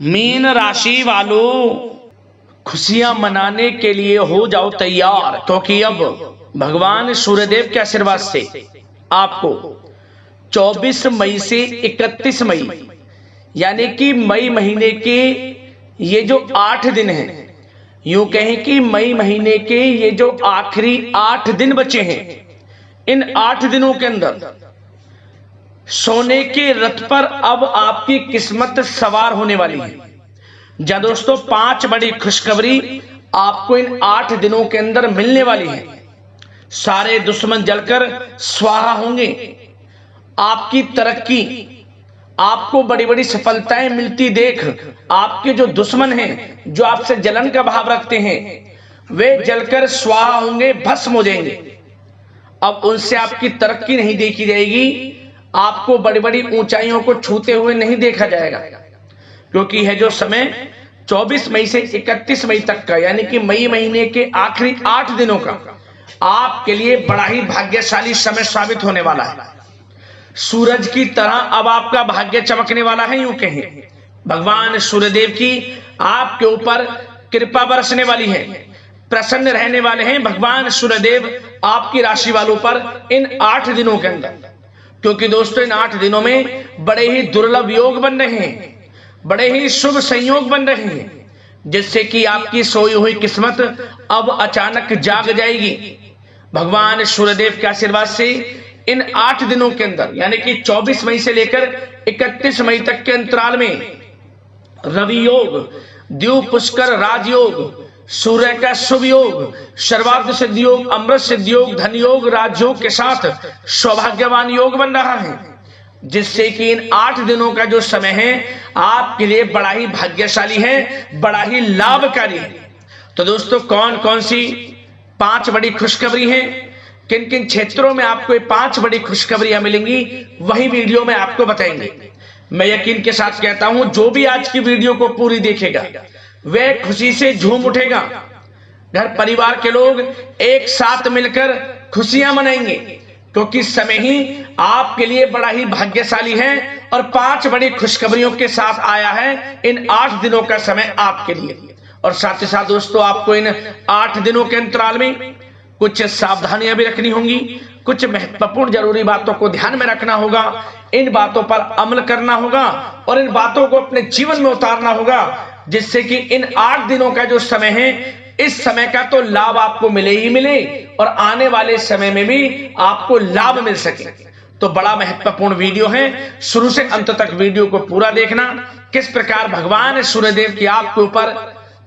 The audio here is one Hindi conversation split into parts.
मीन राशि वालों, खुशियां मनाने के लिए हो जाओ तैयार, क्योंकि अब भगवान सूर्यदेव के आशीर्वाद से आपको 24 मई से 31 मई यानी कि मई महीने के ये जो 8 दिन हैं, यूं कहें कि मई महीने के ये जो आखिरी 8 दिन बचे हैं, इन 8 दिनों के अंदर सोने के रथ पर अब आपकी किस्मत सवार होने वाली है। जा दोस्तों, 5 बड़ी खुशखबरी आपको इन 8 दिनों के अंदर मिलने वाली है। सारे दुश्मन जलकर स्वाहा होंगे। आपकी तरक्की, आपको बड़ी बड़ी सफलताएं मिलती देख आपके जो दुश्मन हैं, जो आपसे जलन का भाव रखते हैं, वे जलकर स्वाहा होंगे, भस्म हो जाएंगे। अब उनसे आपकी तरक्की नहीं देखी जाएगी, आपको बड़ी बड़ी ऊंचाइयों को छूते हुए नहीं देखा जाएगा, क्योंकि है जो समय 24 मई से 31 मई तक का, यानी कि मई महीने के आखिरी 8 दिनों का आपके लिए बड़ा ही भाग्यशाली समय साबित होने वाला है। सूरज की तरह अब आपका भाग्य चमकने वाला है। यूं कहें, भगवान सूर्यदेव की आपके ऊपर कृपा बरसने वाली है, प्रसन्न रहने वाले हैं भगवान सूर्यदेव आपकी राशि वालों पर इन 8 दिनों के अंदर। क्योंकि दोस्तों, इन 8 दिनों में बड़े ही दुर्लभ योग बन रहे हैं, बड़े ही शुभ संयोग बन रहे हैं, जिससे कि आपकी सोई हुई किस्मत अब अचानक जाग जाएगी। भगवान सूर्यदेव के आशीर्वाद से इन 8 दिनों के अंदर, यानी कि 24 मई से लेकर 31 मई तक के अंतराल में रवि योग, द्यू पुष्कर राजयोग, सूर्य का शुभ योग, सर्वार्थ सिद्ध योग, अमृत सिद्ध योग, धन योग, राजयोग के साथ सौभाग्यवान योग बन रहा है, जिससे कि इन 8 दिनों का जो समय है आपके लिए बड़ा ही भाग्यशाली है, बड़ा ही लाभकारी है। तो दोस्तों, कौन कौन सी 5 बड़ी खुशखबरी हैं, किन किन क्षेत्रों में आपको ये 5 बड़ी खुशखबरियां मिलेंगी, वही वीडियो में आपको बताएंगे। मैं यकीन के साथ कहता हूं, जो भी आज की वीडियो को पूरी देखेगा वह खुशी से झूम उठेगा। घर परिवार के लोग एक साथ मिलकर खुशियां मनाएंगे, क्योंकि समय ही आपके लिए बड़ा ही भाग्यशाली है और 5 बड़ी खुशखबरियों के साथ आया है इन 8 दिनों का समय आपके लिए। और साथ ही साथ दोस्तों, आपको इन 8 दिनों के अंतराल में कुछ सावधानियां भी रखनी होंगी, कुछ महत्वपूर्ण जरूरी बातों को ध्यान में रखना होगा, इन बातों पर अमल करना होगा और इन बातों को अपने जीवन में उतारना होगा, जिससे कि इन 8 दिनों का जो समय है, इस समय का तो लाभ आपको मिले ही मिले और आने वाले समय में भी आपको लाभ मिल सके। तो बड़ा महत्वपूर्ण वीडियो है, शुरू से अंत तक वीडियो को पूरा देखना। किस प्रकार भगवान सूर्यदेव की आपके ऊपर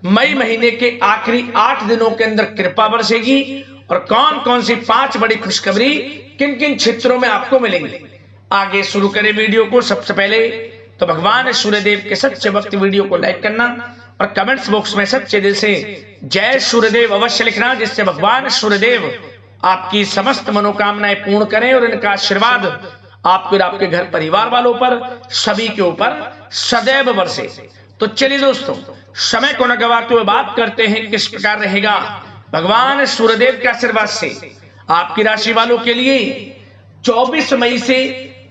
मई महीने के आखिरी 8 दिनों के अंदर कृपा बरसेगी और कौन कौन सी 5 बड़ी खुशखबरी किन किन क्षेत्रों में आपको मिलेंगी। आगे शुरू करें वीडियो को। सबसे पहले तो भगवान सूर्यदेव के सच्चे भक्त वीडियो को लाइक करना और कमेंट्स बॉक्स में सच्चे दिल से जय सूर्यदेव अवश्य लिखना, जिससे भगवान सूर्यदेव आपकी समस्त मनोकामनाएं पूर्ण करें और इनका आशीर्वाद आपके और आपके घर परिवार वालों पर, सभी के ऊपर सदैव बरसे। तो चलिए दोस्तों, समय को न गवाते हुए बात करते हैं किस प्रकार रहेगा भगवान सूर्यदेव के आशीर्वाद से आपकी राशि वालों के लिए 24 मई से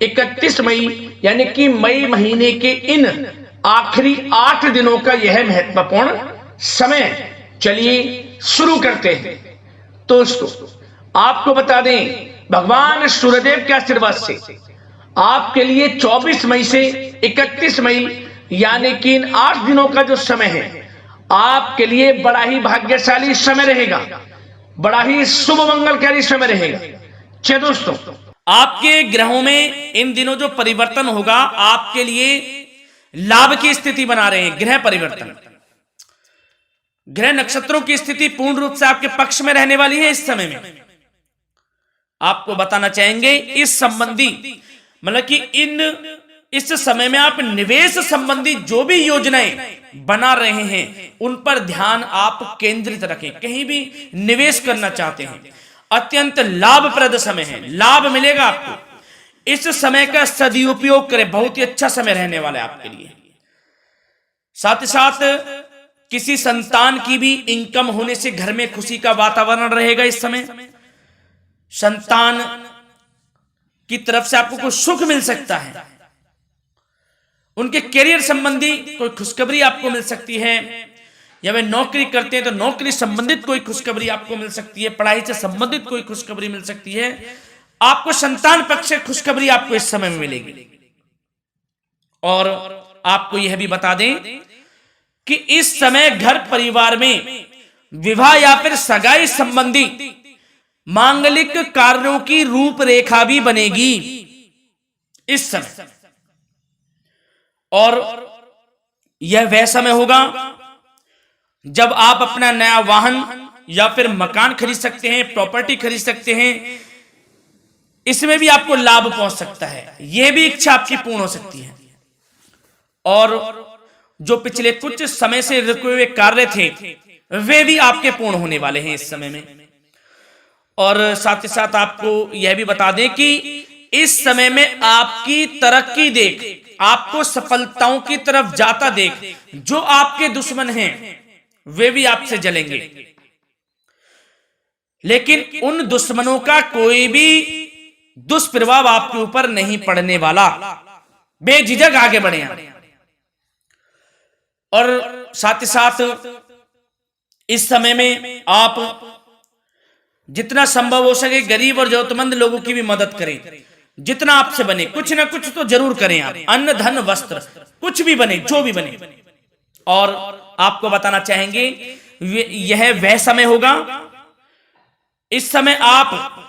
31 मई यानी कि मई महीने के इन आखिरी 8 दिनों का यह महत्वपूर्ण समय। चलिए शुरू करते हैं। दोस्तों, आपको बता दें, भगवान सूर्यदेव के आशीर्वाद से आपके लिए 24 मई से 31 मई यानी कि इन 8 दिनों का जो समय है आपके लिए बड़ा ही भाग्यशाली समय रहेगा, बड़ा ही शुभ मंगलकारी समय रहेगा। चलिए दोस्तों, आपके ग्रहों में इन दिनों जो परिवर्तन होगा आपके लिए लाभ की स्थिति बना रहे हैं। ग्रह परिवर्तन, ग्रह नक्षत्रों की स्थिति पूर्ण रूप से आपके पक्ष में रहने वाली है। इस समय में आपको बताना चाहेंगे इस संबंधी, मतलब कि इस समय में आप निवेश संबंधी जो भी योजनाएं बना रहे हैं उन पर ध्यान आप केंद्रित रखें। कहीं भी निवेश करना चाहते हैं, अत्यंत लाभप्रद समय है, लाभ मिलेगा आपको। इस समय का सदुपयोग करें, बहुत ही अच्छा समय रहने वाला है आपके लिए। साथ ही साथ किसी संतान की भी इनकम होने से घर में खुशी का वातावरण रहेगा। इस समय संतान की तरफ से आपको कुछ सुख मिल सकता है उनके करियर संबंधी कोई खुशखबरी आपको मिल सकती है, या वे नौकरी करते हैं तो नौकरी संबंधित कोई खुशखबरी आपको मिल सकती है, पढ़ाई से संबंधित कोई खुशखबरी मिल सकती है। आपको संतान पक्ष से खुशखबरी आपको इस समय में मिलेगी। और आपको यह भी बता दें कि इस समय घर परिवार में विवाह या फिर सगाई संबंधी मांगलिक कार्यों की रूपरेखा भी बनेगी इस समय। और यह वह समय होगा जब आप अपना नया वाहन या फिर मकान खरीद सकते हैं, प्रॉपर्टी खरीद सकते हैं। इसमें भी आपको लाभ पहुंच सकता है, यह भी इच्छा आपकी पूर्ण हो सकती है। और जो पिछले कुछ समय से रुके हुए कार्य थे वे भी आपके पूर्ण होने वाले हैं इस समय में। और साथ ही साथ आपको यह भी बता दें कि इस समय में आपकी तरक्की देख, आपको सफलताओं की तरफ जाता देख जो आपके दुश्मन हैं वे भी आपसे जलेंगे, लेकिन उन दुश्मनों का कोई भी दुष्प्रभाव आपके ऊपर नहीं पड़ने वाला। बेझिझक आगे बढ़े आप। और साथ ही साथ इस समय में आप जितना संभव हो सके गरीब और जरूरतमंद लोगों की भी मदद करें। जितना आपसे बने कुछ ना कुछ तो जरूर करें आप, अन्न धन वस्त्र कुछ भी बने, जो भी बने। और आपको बताना चाहेंगे यह वह समय होगा, इस समय आप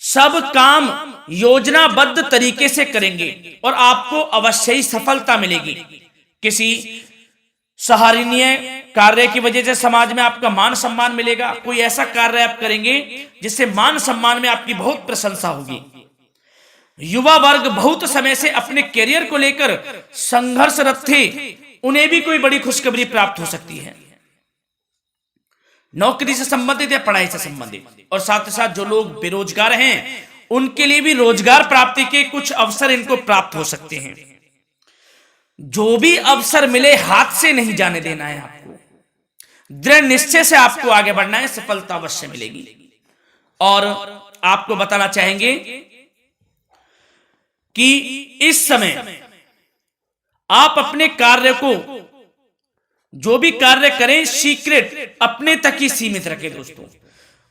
सब काम योजनाबद्ध तरीके से करेंगे और आपको अवश्य ही सफलता मिलेगी। किसी सराहनीय कार्य की वजह से समाज में आपका मान सम्मान मिलेगा। कोई ऐसा कार्य आप करेंगे जिससे मान सम्मान में आपकी बहुत प्रशंसा होगी। युवा वर्ग बहुत समय से अपने करियर को लेकर संघर्षरत थे, उन्हें भी कोई बड़ी खुशखबरी प्राप्त हो सकती है, नौकरी से संबंधित या पढ़ाई से संबंधित। और साथ ही साथ जो लोग बेरोजगार हैं उनके लिए भी रोजगार प्राप्ति के कुछ अवसर इनको प्राप्त हो सकते हैं। जो भी अवसर मिले हाथ से नहीं जाने देना है आपको, दृढ़ निश्चय से आपको आगे बढ़ना है, सफलता अवश्य मिलेगी। और आपको बताना चाहेंगे कि इस समय आप अपने कार्य को, जो भी कार्य करें, सीक्रेट अपने तक ही सीमित रखें दोस्तों।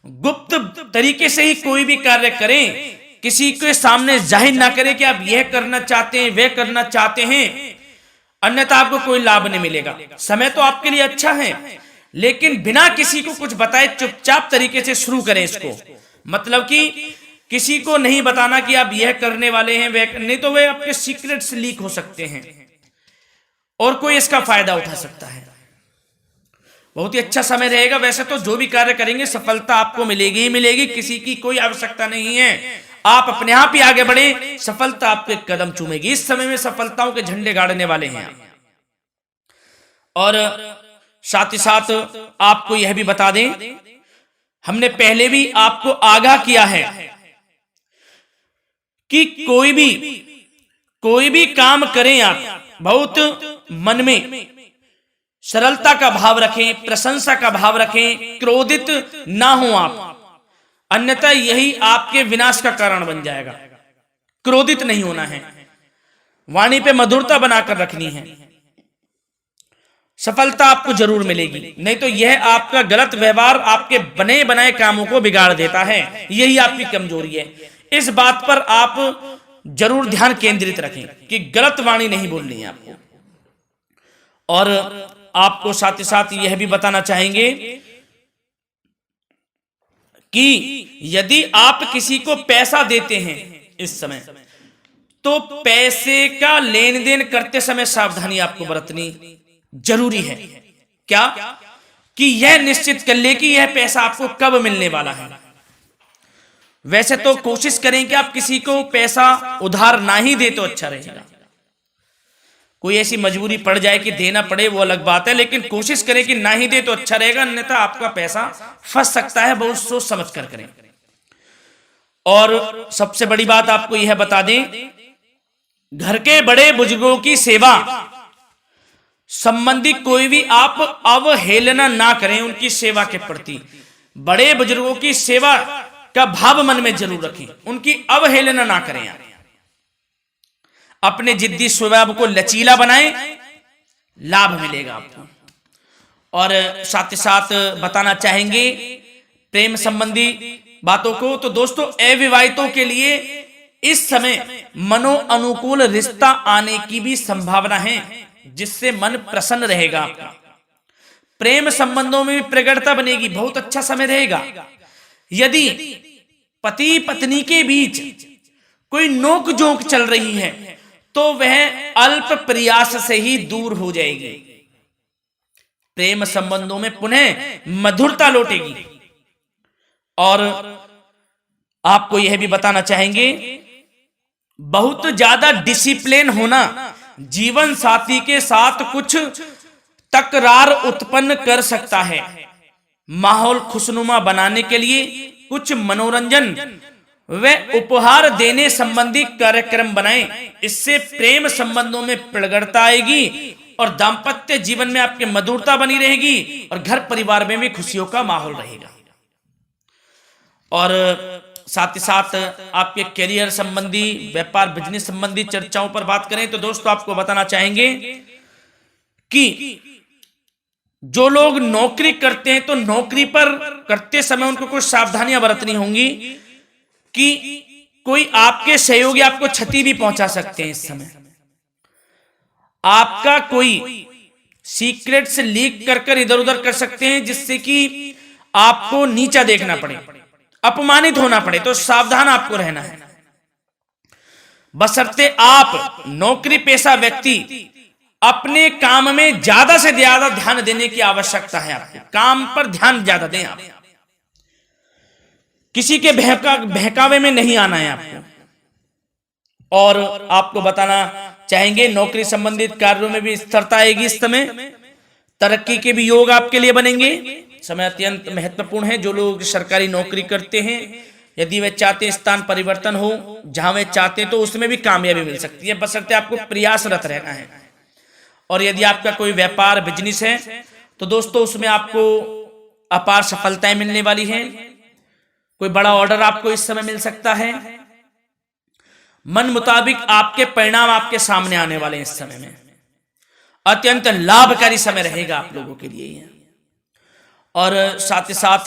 गुप्त तरीके से ही कोई भी कार्य करें, किसी के सामने जाहिर ना करें कि आप यह करना चाहते हैं, वह करना चाहते हैं, अन्यथा आपको कोई लाभ नहीं मिलेगा। समय तो आपके लिए अच्छा है, लेकिन बिना किसी को कुछ बताए चुपचाप तरीके से शुरू करें इसको। मतलब कि किसी को नहीं बताना कि आप यह करने वाले हैं, वह नहीं तो वे आपके सीक्रेट्स लीक हो सकते हैं और कोई इसका फायदा उठा सकता है। बहुत ही अच्छा समय रहेगा। वैसे तो जो भी कार्य करेंगे सफलता आपको मिलेगी ही मिलेगी, किसी की कोई आवश्यकता नहीं है। आप अपने आप ही आगे बढ़े, सफलता आपके कदम चूमेगी। इस समय में सफलताओं के झंडे गाड़ने वाले हैं। और साथ ही साथ आपको यह भी बता दें, हमने पहले भी आपको आगाह किया है कि कोई भी काम करें आप बहुत मन में सरलता का भाव रखें, प्रशंसा का भाव रखें, क्रोधित ना हो आप, अन्यथा यही आपके विनाश का कारण बन जाएगा। क्रोधित नहीं होना है, वाणी पे मधुरता बनाकर रखनी है, सफलता आपको जरूर मिलेगी। नहीं तो यह आपका गलत व्यवहार आपके बने बनाए कामों को बिगाड़ देता है, यही आपकी कमजोरी है। इस बात पर आप जरूर ध्यान केंद्रित रखें कि गलत वाणी नहीं बोलनी है आपको। और आपको साथ ही साथ यह भी बताना चाहेंगे कि यदि आप किसी को पैसा देते हैं इस समय, तो पैसे का लेन देन करते समय सावधानी आपको बरतनी जरूरी है। क्या कि यह निश्चित कर ले कि यह पैसा आपको कब मिलने वाला है। वैसे तो कोशिश करें कि आप किसी को पैसा उधार ना ही दे तो अच्छा रहेगा। कोई ऐसी मजबूरी पड़ जाए कि देना पड़े वो अलग बात है, लेकिन कोशिश करें कि ना ही दे तो अच्छा रहेगा, अन्यथा आपका पैसा फंस सकता है। बहुत सोच समझ कर करें। और सबसे बड़ी बात आपको यह बता दें, घर के बड़े बुजुर्गों की सेवा संबंधी कोई भी आप अवहेलना ना करें। उनकी सेवा के प्रति बड़े बुजुर्गों की सेवा का भाव मन में जरूर रखें, उनकी अवहेलना ना करें। अपने जिद्दी स्वभाव को लचीला बनाएं, लाभ मिलेगा आपको। और साथ ही साथ बताना चाहेंगे प्रेम संबंधी बातों को, तो दोस्तों अविवाहितों के लिए इस समय मनो अनुकूल रिश्ता आने की भी संभावना है, जिससे मन प्रसन्न रहेगा आपका। प्रेम संबंधों में भी प्रगाढ़ता बनेगी, बहुत अच्छा समय रहेगा। यदि पति पत्नी के बीच कोई नोक झोंक चल रही है तो वह अल्प प्रयास से ही दूर हो जाएगी। प्रेम संबंधों में पुनः मधुरता लौटेगी। और आपको यह भी बताना चाहेंगे, बहुत ज्यादा डिसिप्लिन होना जीवन साथी के साथ कुछ तकरार उत्पन्न कर सकता है। माहौल खुशनुमा बनाने के लिए कुछ मनोरंजन व उपहार देने संबंधी कार्यक्रम बनाएं। इससे प्रेम संबंधों में प्रगाढ़ता आएगी और दाम्पत्य जीवन में आपकी मधुरता बनी रहेगी और घर परिवार में भी खुशियों का माहौल रहेगा। और साथ ही साथ आपके करियर संबंधी, व्यापार बिजनेस संबंधी चर्चाओं पर बात करें तो दोस्तों आपको बताना चाहेंगे कि जो लोग नौकरी करते हैं तो नौकरी पर करते समय उनको कुछ सावधानियां बरतनी होंगी कि कोई आपके सहयोगी आपको क्षति भी पहुंचा सकते हैं। इस समय आपका कोई सीक्रेट्स लीक कर इधर उधर कर सकते हैं, जिससे कि आपको नीचा देखना पड़े, अपमानित होना पड़े। तो सावधान आपको रहना है। बशर्ते आप नौकरी पेशा व्यक्ति अपने काम में ज्यादा से ज्यादा ध्यान देने की आवश्यकता है। आपको काम पर ध्यान ज्यादा दें। आप किसी के बहकावे में नहीं आना है आपको। और आपको बताना चाहेंगे नौकरी संबंधित कार्यों में भी स्थिरता आएगी। इस समय तरक्की के भी योग आपके लिए बनेंगे। समय अत्यंत महत्वपूर्ण है। जो लोग सरकारी नौकरी करते हैं, यदि वे चाहते हैं स्थान परिवर्तन हो, जहां वे चाहते हैं तो उसमें भी कामयाबी मिल सकती है, बशर्ते आपको प्रयासरत रहना है। और यदि आपका कोई व्यापार बिजनेस है तो दोस्तों उसमें आपको अपार सफलताएं मिलने वाली हैं। कोई बड़ा ऑर्डर आपको इस समय मिल सकता है। मन मुताबिक आपके परिणाम आपके सामने आने वाले हैं। इस समय में अत्यंत लाभकारी समय रहेगा आप लोगों के लिए। और साथ ही साथ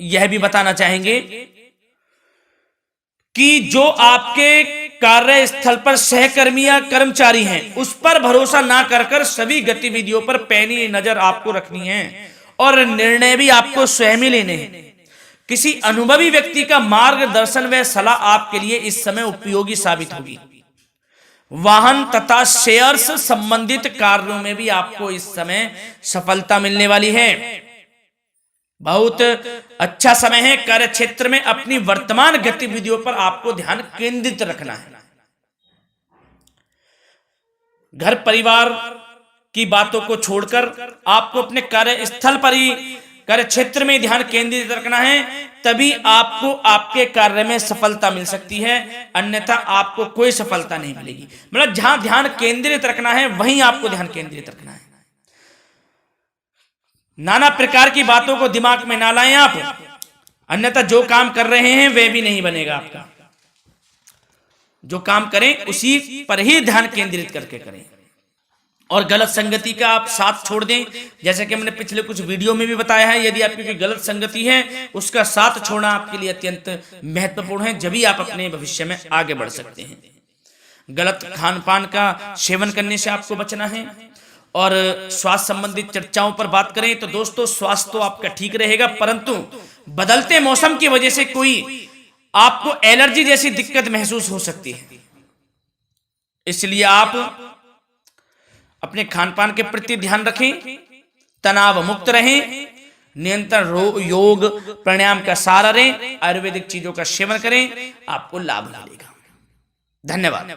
यह भी बताना चाहेंगे कि जो आपके कार्यस्थल पर सहकर्मी या कर्मचारी हैं, उस पर भरोसा ना कर सभी गतिविधियों पर पैनी नजर आपको रखनी है और निर्णय भी आपको स्वयं ही लेने हैं। किसी अनुभवी व्यक्ति का मार्गदर्शन व सलाह आपके लिए इस समय उपयोगी साबित होगी। वाहन तथा शेयर्स संबंधित कार्यों में भी आपको इस समय सफलता मिलने वाली है। बहुत अच्छा समय है। कार्य क्षेत्र में अपनी वर्तमान गतिविधियों पर आपको ध्यान केंद्रित रखना है। घर परिवार की बातों को छोड़कर आपको अपने कार्यस्थल पर ही, कार्य क्षेत्र में ध्यान केंद्रित रखना है, तभी आपको आपके कार्य में सफलता मिल सकती है, अन्यथा आपको कोई सफलता नहीं मिलेगी। मतलब जहां ध्यान केंद्रित रखना है वहीं आपको ध्यान केंद्रित रखना है। नाना प्रकार की बातों को दिमाग में ना लाएं आप, अन्यथा जो काम कर रहे हैं वह भी नहीं बनेगा आपका। जो काम करें उसी पर ही ध्यान केंद्रित करके करें। और गलत संगति का आप साथ छोड़ दें। जैसे कि हमने पिछले कुछ वीडियो में भी बताया है, यदि आपकी कोई गलत संगति है उसका साथ छोड़ना आपके लिए अत्यंत महत्वपूर्ण है, जब भी आप अपने भविष्य में आगे बढ़ सकते हैं। गलत खान पान का सेवन करने से आपको बचना है। और स्वास्थ्य संबंधित चर्चाओं पर बात करें तो दोस्तों स्वास्थ्य तो आपका ठीक रहेगा, परंतु बदलते मौसम की वजह से कोई आपको एलर्जी जैसी दिक्कत महसूस हो सकती है। इसलिए आप अपने खान पान के प्रति ध्यान रखें, तनाव मुक्त रहें, नियंत्रण योग प्राणायाम का सहारा लें, आयुर्वेदिक चीजों का सेवन करें, आपको लाभ मिलेगा। धन्यवाद।